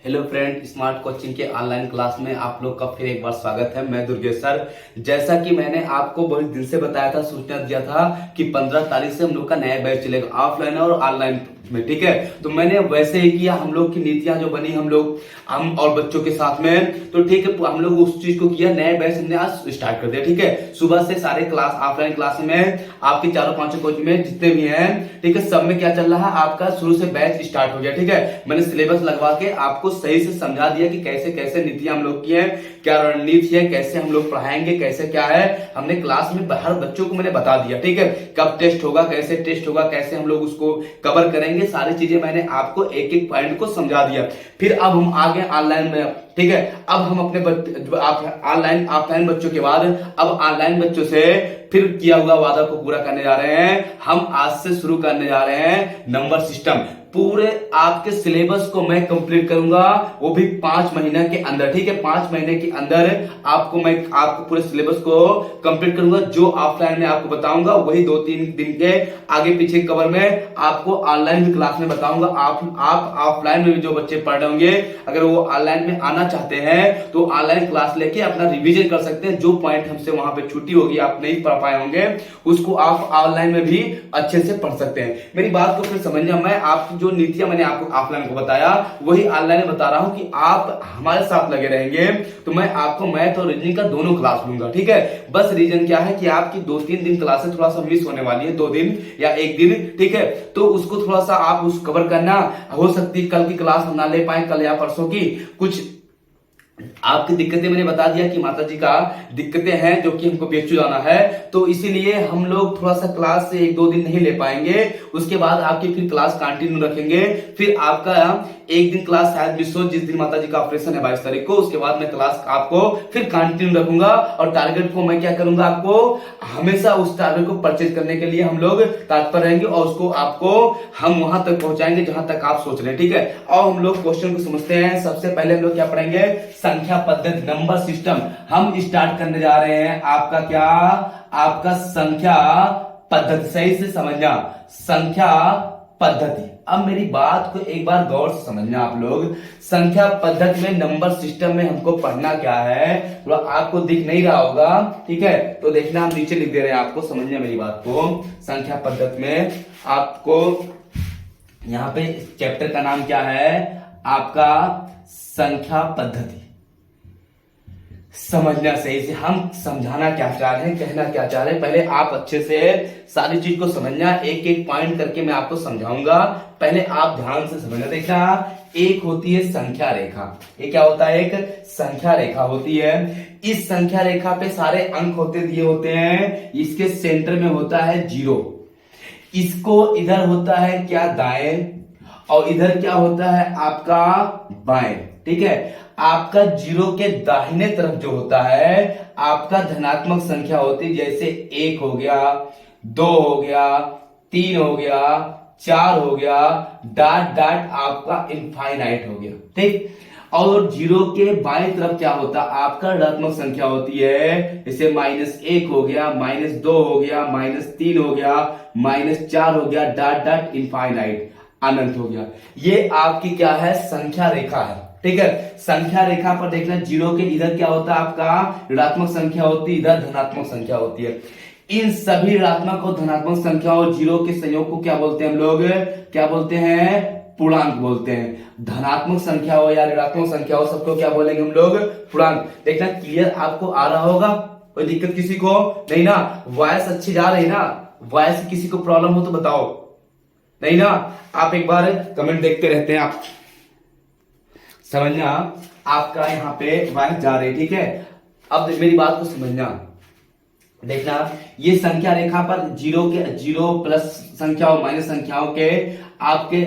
Hello friend, smart coaching के online class में आप लोग का फिर एक बार स्वागत है। मैं दुर्गेश सर। जैसा कि मैंने आपको बहुत दिन से बताया था, सूचना दिया था कि 15 तारीख से हम लोग का नया बैच चलेगा ऑफलाइन और ऑनलाइन में, ठीक है। तो मैंने वैसे ही किया, हम लोग की नीतियां जो बनी हम और बच्चों के साथ में, तो ठीक है, हम लोग उस चीज को किया। नया बैच हमने आज स्टार्ट कर दिया, ठीक है। सुबह से सारे क्लास ऑफलाइन क्लास में आपके चारों पांचों कोचिंग में जितने भी हैं, ठीक है, सब में क्या चल रहा है, आपका शुरू से बैच स्टार्ट हो गया, ठीक है। मैंने सिलेबस लगवा के आपको सही से समझा दिया कि कैसे कैसे नीतियां हम लोग की है, क्या रणनीति है, कैसे हम लोग पढ़ाएंगे, कैसे क्या है। हमने क्लास में हर बच्चों को मैंने बता दिया, ठीक है। कब टेस्ट होगा, कैसे टेस्ट होगा, कैसे हम लोग उसको कवर करेंगे, सारी चीजें मैंने आपको एक एक पॉइंट को समझा दिया। फिर अब हम आगे ऑनलाइन में, ठीक है। अब हम अपने ऑनलाइन ऑफलाइन बच्चों के बाद अब ऑनलाइन बच्चों से फिर किया हुआ वादा को पूरा करने जा रहे हैं। हम आज से शुरू करने जा रहे हैं नंबर सिस्टम। पूरे आपके सिलेबस को मैं कंप्लीट करूंगा, वो भी 5 महीने के अंदर, ठीक है। 5 महीने के अंदर आपको पूरे सिलेबस को कंप्लीट करूंगा। जो ऑफलाइन में आपको बताऊंगा वही 2-3 दिन के आगे पीछे कवर में आपको ऑनलाइन भी क्लास में बताऊंगा। आप ऑफलाइन में भी जो बच्चे पढ़ रहे होंगे, अगर वो ऑनलाइन में आना चाहते हैं तो ऑनलाइन क्लास लेके अपना रिवीजन कर सकते हैं। जो पॉइंट हमसे वहां पे छुट्टी होगी, आप नहीं पढ़ पाए होंगे, उसको आप ऑनलाइन में भी अच्छे से पढ़ सकते हैं। मेरी बात को फिर समझना, मैं आपकी जो नीतियां मैंने आपको ऑफलाइन को बताया वही ऑनलाइन में बता रहा हूं कि आप हमारे साथ लगे रहेंगे तो मैं आपको मैथ और रीजनिंग का दोनों क्लास लूंगा, ठीक है। बस रीजन क्या है कि आपकी 2-3 दिन क्लासेस थोड़ा सा मिस होने वाली है, 2 दिन या 1 दिन, ठीक है। तो उसको थोड़ा सा आप उस कवर करना। हो सकती है कल की क्लास हम ना ले पाए, कल या परसों की कुछ आपकी दिक्कतें मैंने बता दिया कि माता जी का दिक्कतें हैं जो कि हमको बेचू जाना है, तो इसीलिए हम लोग थोड़ा सा क्लास से 1-2 दिन नहीं ले पाएंगे। उसके बाद आपकी फिर क्लास कंटिन्यू रखेंगे। फिर आपका 1 दिन क्लास शायद मिस हो, जिस दिन माता जी का ऑपरेशन है 22 तारीख को। उसके बाद मैं क्लास आपको फिर कंटिन्यू रखूंगा और टारगेट को मैं क्या करूंगा, आपको हमेशा उस टारगेट को परचेज करने के लिए हम लोग तत्पर रहेंगे और उसको आपको हम वहां तक पहुंचाएंगे जहां तक आप सोच रहे हैं, ठीक है। और हम लोग क्वेश्चन को समझते हैं। सबसे पहले हम लोग क्या पढ़ेंगे, संख्या पद्धति, नंबर सिस्टम हम स्टार्ट करने जा रहे हैं। आपका क्या, आपका संख्या पद्धति, सही से समझना, संख्या पद्धति। अब मेरी बात को एक बार गौर से समझना आप लोग। संख्या पद्धति में नंबर सिस्टम में हमको पढ़ना क्या है, थोड़ा आपको दिख नहीं रहा होगा, ठीक है। तो देखना, हम नीचे लिख दे रहे हैं, आपको समझना मेरी बात को। संख्या पद्धति में आपको यहां पे चैप्टर का नाम क्या है, आपका संख्या पद्धति। समझना सही से, हम समझाना क्या चाह रहे हैं, कहना क्या चाह रहे हैं, पहले आप अच्छे से सारी चीज को समझना। एक एक पॉइंट करके मैं आपको समझाऊंगा, पहले आप ध्यान से समझना। देखना, एक होती है संख्या रेखा। ये क्या होता है, एक संख्या रेखा होती है। इस संख्या रेखा पे सारे अंक होते दिए होते हैं। इसके सेंटर में होता है 0। इसको इधर होता है क्या, दाएं, और इधर क्या होता है आपका बाएं, ठीक है। आपका 0 के दाहिने तरफ जो होता है आपका धनात्मक संख्या होती है, जैसे 1 हो गया, 2 हो गया, 3 हो गया, 4 हो गया, डॉट डॉट आपका इनफाइनाइट हो गया, ठीक। और 0 के बाएं तरफ क्या होता है, आपका ऋणात्मक संख्या होती है, जैसे -1 हो गया, -2 हो गया, -3 हो गया, -4 हो गया, डॉट डॉट इनफाइनाइट, अनंत हो गया। ये आपकी क्या है, संख्या रेखा है, ठीक है। संख्या रेखा पर देखना, 0 के इधर क्या होता है, आपका ऋणात्मक संख्या होती है, इधर धनात्मक संख्या होती है। इन सभी ऋणात्मक और धनात्मक संख्या और 0 के संयोग को क्या बोलते हैं हम लोग, क्या बोलते हैं, पूर्णांक बोलते हैं। धनात्मक संख्या हो या ऋणात्मक संख्या हो, सबको क्या बोलेंगे हम लोग, पूर्णांक। देखना, क्लियर आपको आ रहा होगा, कोई दिक्कत किसी को नहीं ना, वॉइस अच्छी जा रही ना, वॉइस किसी को प्रॉब्लम हो तो बताओ, नहीं ना। आप एक बार कमेंट देखते रहते हैं, आप समझना, आपका यहाँ पे वॉइस जा रही, ठीक है। अब मेरी बात को समझना, देखना, ये संख्या रेखा पर 0 प्लस संख्याओं माइनस संख्याओं के आपके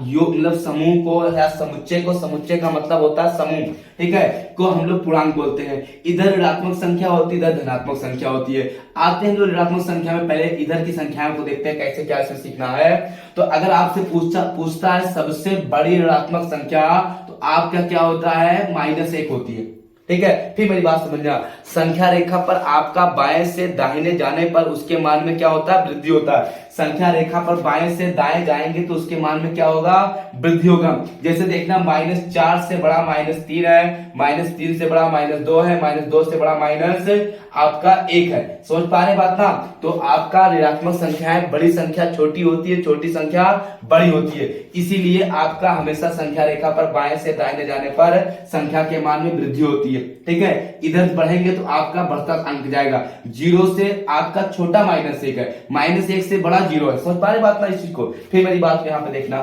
योग मतलब समूह को या समुच्चय को, समुच्चय का मतलब होता है समूह, ठीक है, को हम लोग पूर्णांक बोलते हैं। इधर ऋणात्मक संख्या होती है, इधर धनात्मक संख्या होती है। आते हैं जो ऋणात्मक संख्या में, पहले इधर की संख्याओं को देखते हैं कैसे क्या इसे सीखना है। तो अगर आपसे पूछता है सबसे बड़ी ऋणात्मक संख्या, तो आपका क्या होता है, -1 होती है, ठीक है, फिर मेरी बात समझना, संख्या रेखा पर आपका बाएं से दाहिने जाने पर उसके मान में क्या होता है, वृद्धि होता है। संख्या रेखा पर बाएं से दाएं जाएंगे तो उसके मान में क्या होगा, वृद्धि होगा। जैसे देखना -4 से बड़ा -3 है, -3 से बड़ा -2 है, -2 से बड़ा माइनस आपका 1 है। समझ पा रहे बात ना। तो आपका ऋणात्मक संख्याएं, बड़ी संख्या छोटी होती है, छोटी संख्या बड़ी होती है, इसीलिए आपका हमेशा संख्या रेखा पर बाएं से दाहिने जाने पर संख्या के मान में वृद्धि होती है। ठीक है, इधर बढ़ेंगे तो आपका बढ़ता अंक जाएगा। 0 से आपका छोटा -1 है, -1 से बड़ा 0 है। समझ पा रहे बात ना इस चीज को। फिर मेरी बात यहाँ पे देखना,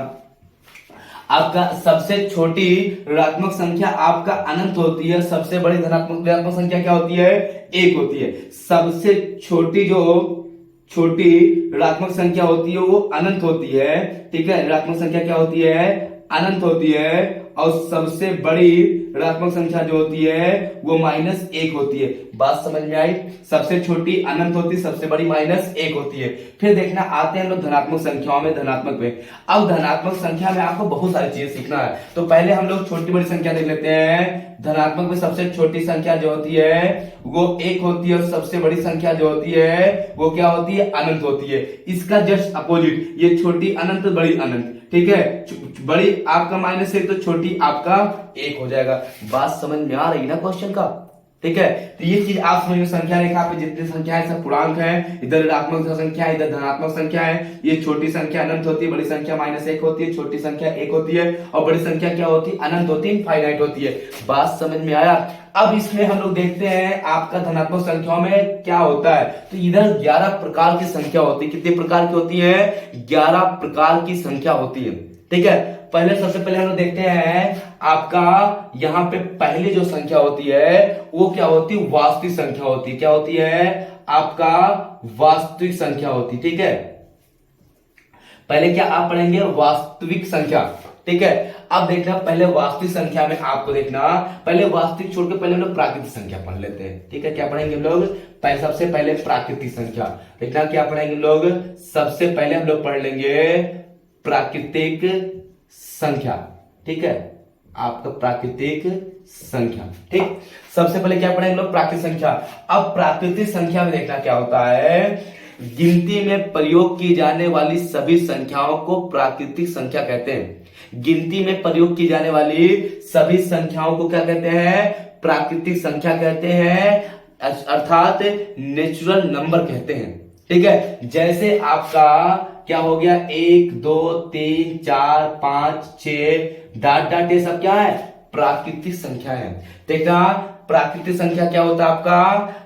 आपका सबसे छोटी ऋणात्मक संख्या आपका अनंत होती है, सबसे बड़ी ऋणात्मक संख्या क्या होती है, 1 होती है। सबसे छोटी जो छोटी ऋणात्मक संख्या होती है वो अनंत होती है। ठीक है, ऋणात्मक संख्या क्या होती है, अनंत होती है। और सबसे बड़ी ऋणात्मक संख्या जो होती है वो -1 होती है। बात समझ में आई। सबसे छोटी अनंत होती है, सबसे बड़ी -1 होती है। फिर देखना, आते हैं लोग धनात्मक संख्याओं में, धनात्मक में। अब धनात्मक संख्या में आपको बहुत सारी चीजें सीखना है, तो पहले हम लोग छोटी बड़ी संख्या देख लेते हैं। धनात्मक में सबसे छोटी संख्या जो होती है वो 1 होती है, और सबसे बड़ी संख्या जो होती है वो क्या होती है, अनंत होती है। इसका जस्ट अपोजिट, ये छोटी अनंत, बड़ी अनंत। ठीक है, बड़ी आपका -1 तो छोटी आपका 1 हो जाएगा। बात समझ में आ रही ना क्वेश्चन का। ठीक है, तो ये चीज आप समझ, संख्या रेखा पे जितनी संख्या है सब पूर्णांक है, इधर ऋणात्मक संख्या है, इधर धनात्मक संख्या है। ये छोटी संख्या अनंत होती है, बड़ी संख्या -1 होती है, छोटी संख्या 1 होती है, और बड़ी संख्या क्या होती है, अनंत होती है, इनफाइनाइट होती है। बात समझ में आया। अब इसमें हम लोग देखते हैं आपका धनात्मक संख्याओं में क्या होता है। तो इधर 11 प्रकार की संख्या होती है। कितने प्रकार की होती है, 11 प्रकार की संख्या होती है। ठीक है, सबसे पहले हम लोग देखते हैं आपका यहाँ पे पहली जो संख्या होती है वो क्या होती है, वास्तविक संख्या होती है। क्या होती है, आपका वास्तविक संख्या होती है। ठीक है, पहले क्या आप पढ़ेंगे, वास्तविक संख्या। ठीक है, अब देखना, पहले वास्तविक संख्या में आपको देखना, पहले वास्तविक छोड़ के पहले हम लोग प्राकृतिक संख्या पढ़ लेते हैं। ठीक है, क्या पढ़ेंगे हम लोग, सबसे पहले प्राकृतिक संख्या। देखना क्या पढ़ेंगे हम लोग, सबसे पहले हम लोग पढ़ लेंगे प्राकृतिक संख्या। ठीक है, आपका प्राकृतिक संख्या। ठीक, सबसे पहले क्या पढ़ेंगे लोग, प्राकृतिक संख्या। अब प्राकृतिक संख्या में देखना क्या होता है, गिनती में प्रयोग की जाने वाली सभी संख्याओं को प्राकृतिक संख्या कहते हैं। गिनती में प्रयोग की जाने वाली सभी संख्याओं को क्या कहते हैं, प्राकृतिक संख्या कहते हैं, अर्थात नेचुरल नंबर कहते हैं। ठीक है, जैसे आपका क्या हो गया, 1 2 3 4 5 6 डाट डाट, ये सब क्या है, प्राकृतिक संख्या है। देखना, प्राकृतिक संख्या क्या होता है आपका,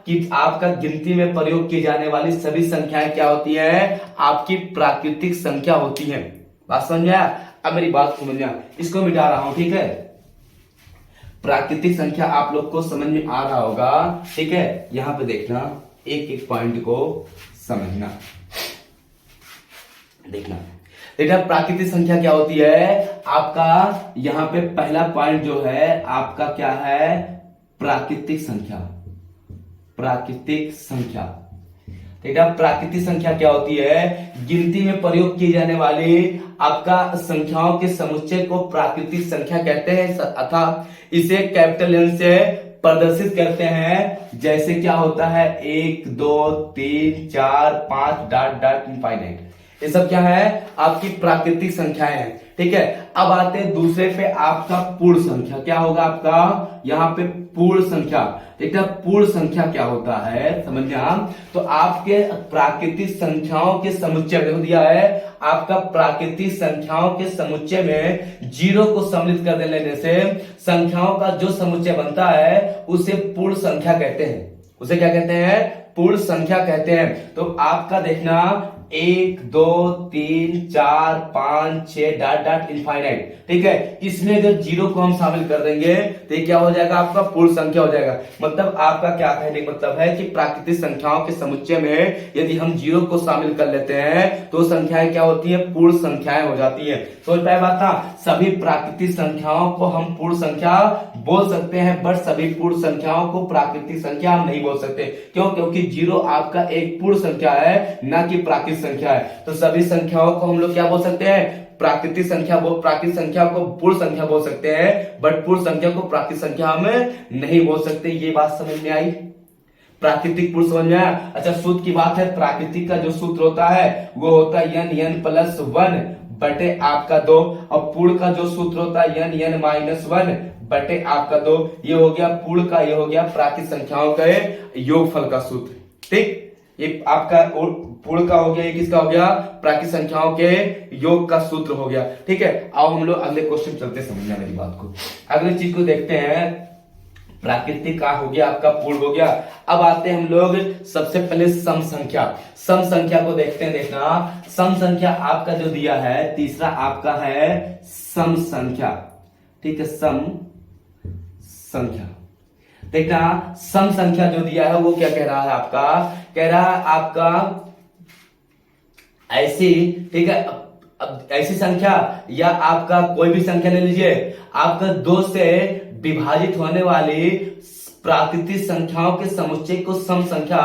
कि आपका गिनती में प्रयोग की जाने वाली सभी संख्याएं क्या होती है, आपकी प्राकृतिक संख्या होती है। बात समझ आया। अब मेरी बात समझना, इसको मिटा रहा हूं। ठीक है, प्राकृतिक संख्या आप लोग को समझ में आ रहा होगा। ठीक है, यहां पे देखना, एक एक पॉइंट को समझना। देखना प्राकृतिक संख्या क्या होती है आपका, यहां पे पहला पॉइंट जो है आपका क्या है, प्राकृतिक संख्या। प्राकृतिक संख्या, ठीक है, प्राकृतिक संख्या क्या होती है, गिनती में प्रयोग की जाने वाली आपका संख्याओं के समुच्चय को प्राकृतिक संख्या कहते हैं, अर्थात इसे कैपिटल एन से प्रदर्शित करते हैं। जैसे क्या होता है, 1 2 3 4 5 डाट डाट इनफाइनाइट, ये सब क्या है, आपकी प्राकृतिक संख्याएं हैं। ठीक है, अब आते हैं दूसरे पे, आपका पूर्ण संख्या। क्या होगा आपका, यहाँ पे पूर्ण संख्या। ठीक है, पूर्ण संख्या क्या होता है समझिए आप, तो आपके प्राकृतिक संख्याओं के समुच्चय में दिया है, आपका प्राकृतिक संख्याओं के समुच्चय में 0 को सम्मिलित कर देने से संख्याओं का जो समुच्चय बनता है उसे पूर्ण संख्या कहते हैं। उसे क्या कहते हैं, पूर्ण संख्या कहते हैं। तो आपका देखना, 1 2 3 4 5 6 डाट डाट इनफाइनाइट। ठीक है, इसमें अगर 0 को हम शामिल कर देंगे तो ये क्या हो जाएगा, आपका पूर्ण संख्या हो जाएगा। मतलब आपका क्या कहने का मतलब है कि प्राकृतिक संख्याओं के समुच्चय में यदि हम 0 को शामिल कर लेते हैं तो संख्याएं क्या होती है, पूर्ण संख्याएं हो जाती है। समझ पाए बात ना। सभी प्राकृतिक संख्याओं को हम पूर्ण संख्या बोल सकते हैं, बट सभी पूर्ण संख्याओं को प्राकृतिक संख्या हम नहीं बोल सकते। क्यों, क्योंकि 0 आपका एक पूर्ण संख्या है, ना कि प्राकृतिक संख्या है। तो सभी संख्याओं को हम लोग क्या बोल सकते हैं, प्राकृतिक संख्या को पूर्ण संख्या बोल सकते हैं, बट पूर्ण संख्या को प्राकृतिक संख्या में नहीं बोल सकते। ये बात समझ में आई? प्राकृतिक पूर्ण समझ में आया? अच्छा, सूत्र की बात है, प्राकृतिक का जो सूत्र होता है वो होता है n+1 बटे आपका 2, और पूर्ण का जो सूत्र होता है n-1 बटे आपका 2। ये हो गया पूर्ण का, ये हो गया प्राकृतिक संख्याओं के योगफल का सूत्र। ठीक, ये आपका पूर्ण का हो गया, ये किसका हो गया? प्राकृतिक संख्याओं के योग का सूत्र हो गया। ठीक है, आओ हम लोग अगले क्वेश्चन चलते, समझना मेरी बात को। अगली चीज को देखते हैं, प्राकृतिक का हो गया, आपका पूर्ण हो गया। अब आते हैं हम लोग सबसे पहले सम संख्या। सम संख्या को देखते हैं, देखना सम संख्या आपका जो दिया है, तीसरा आपका है सम संख्या। ठीक है, सम संख्या। देखना सम संख्या जो दिया है वो क्या कह रहा है? आपका कह रहा है आपका ऐसी, ठीक है, अब ऐसी संख्या या आपका कोई भी संख्या ले लीजिए, आपका 2 से विभाजित होने वाली प्राकृतिक संख्याओं के समुच्चय को सम संख्या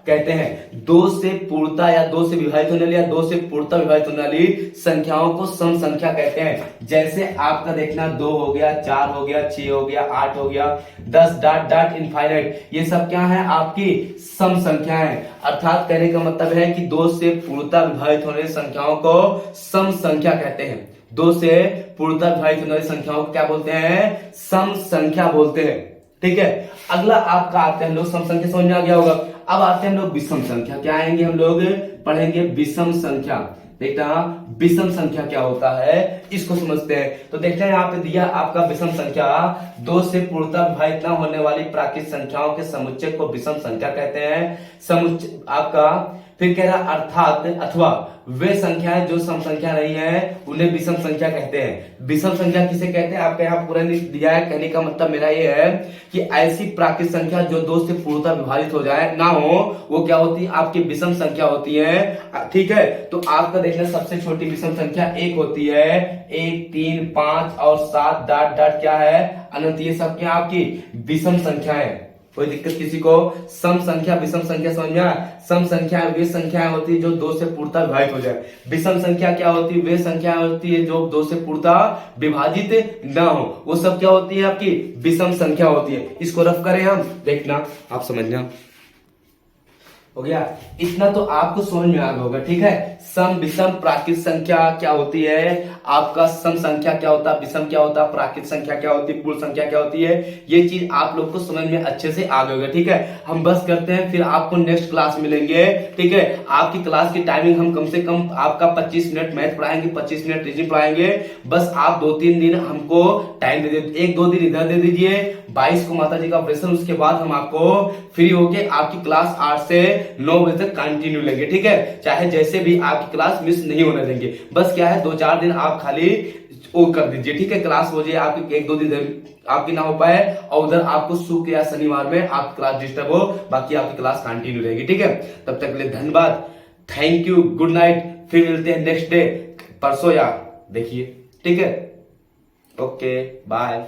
कहते हैं। 2 से पूर्णता या 2 से विभाजित होने वाली या 2 से पूर्णता विभाजित होने वाली संख्याओं को सम संख्या कहते हैं। जैसे आपका देखना 2 हो गया, 4 हो गया, 6 हो गया, 8 हो गया, 10 डॉट डॉट इनफाइनाइट, ये सब क्या है? आपकी सम संख्याएं। अर्थात कहने का मतलब है कि 2 से पूर्णता विभाजित होने वाली संख्याओं को सम संख्या कहते हैं। 2 से पूर्णता विभाजित होने वाली संख्याओं को क्या बोलते हैं? सम संख्या बोलते हैं। ठीक है, अगला आपका आते हैं हम लोग, सम संख्या समझ में आ गया होगा। अब आते हैं हम लोग विषम संख्या। क्या आएंगे? हम लोग पढ़ेंगे विषम संख्या। देखना विषम संख्या क्या होता है, इसको समझते हैं। तो देखते हैं यहाँ पे दिया आपका विषम संख्या, 2 से पूर्णता विभाजित न होने वाली प्राकृतिक संख्याओं के समुच्चय को विषम संख्या कहते हैं। समुच्चय आपका फिर कह रहा अर्थात अथवा वे संख्याएं जो सम संख्या नहीं है उन्हें विषम संख्या कहते हैं। विषम संख्या किसे कहते हैं? आपका यहाँ पूरा नहीं दिया है। कहने का मतलब मेरा ये है कि ऐसी प्राकृतिक संख्या जो 2 से पूर्णता विभाजित हो जाए ना हो, वो क्या होती है? आपकी विषम संख्या होती है। ठीक है, तो आपका देखना सबसे छोटी विषम संख्या 1 होती है। 1, 3, 5 और 7 डॉट डॉट क्या है? अनंत। ये सब क्या आपकी विषम संख्या है। कोई दिक्कत किसी को? सम संख्या विषम संख्या समझ में आया? सम संख्या वे संख्याएं होती है जो 2 से पूर्णता विभाजित हो जाए। विषम संख्या क्या होती है? वे संख्या होती है जो 2 से पूर्णता विभाजित ना हो, वो सब क्या होती है? आपकी विषम संख्या होती है। इसको रफ करें हम, देखना आप समझना। हो गया, इतना तो आपको समझ में आ गया होगा। ठीक है, सम विषम प्राकृतिक संख्या क्या होती है, आपका सम संख्या क्या होता है, विषम क्या होता है, प्राकृतिक संख्या क्या होती है, पूर्ण संख्या क्या होती है, ये चीज आप लोग को समझ में अच्छे से आ गया होगा। ठीक है, हम बस करते हैं, फिर आपको नेक्स्ट क्लास मिलेंगे। ठीक है, आपकी क्लास की टाइमिंग हम कम से कम आपका 25 मिनट मैथ पढ़ाएंगे, 25 मिनट रीजनिंग पढ़ाएंगे। बस आप 2-3 दिन हमको टाइम दे दीजिए, 1-2 दिन इधर दे दीजिए। 22 को माता जी का ऑपरेशन, उसके बाद हम आपको फ्री होके आपकी क्लास 8 से 9 बजे तक कंटिन्यू लेंगे। ठीक है, चाहे जैसे भी आपकी क्लास मिस नहीं होने देंगे। बस क्या है, 2-4 दिन आप खाली वो कर दीजिए। ठीक है, क्लास हो जाए आपकी, 1-2 दिन आपकी ना हो पाए और उधर आपको शुक्र या शनिवार में आपकी क्लास डिस्टर्ब हो, बाकी आपकी क्लास कंटिन्यू रहेगी। ठीक है, तब तक के लिए धन्यवाद, थैंक यू, गुड नाइट। फिर मिलते हैं नेक्स्ट डे, परसों या देखिए। ठीक है, ओके, बाय।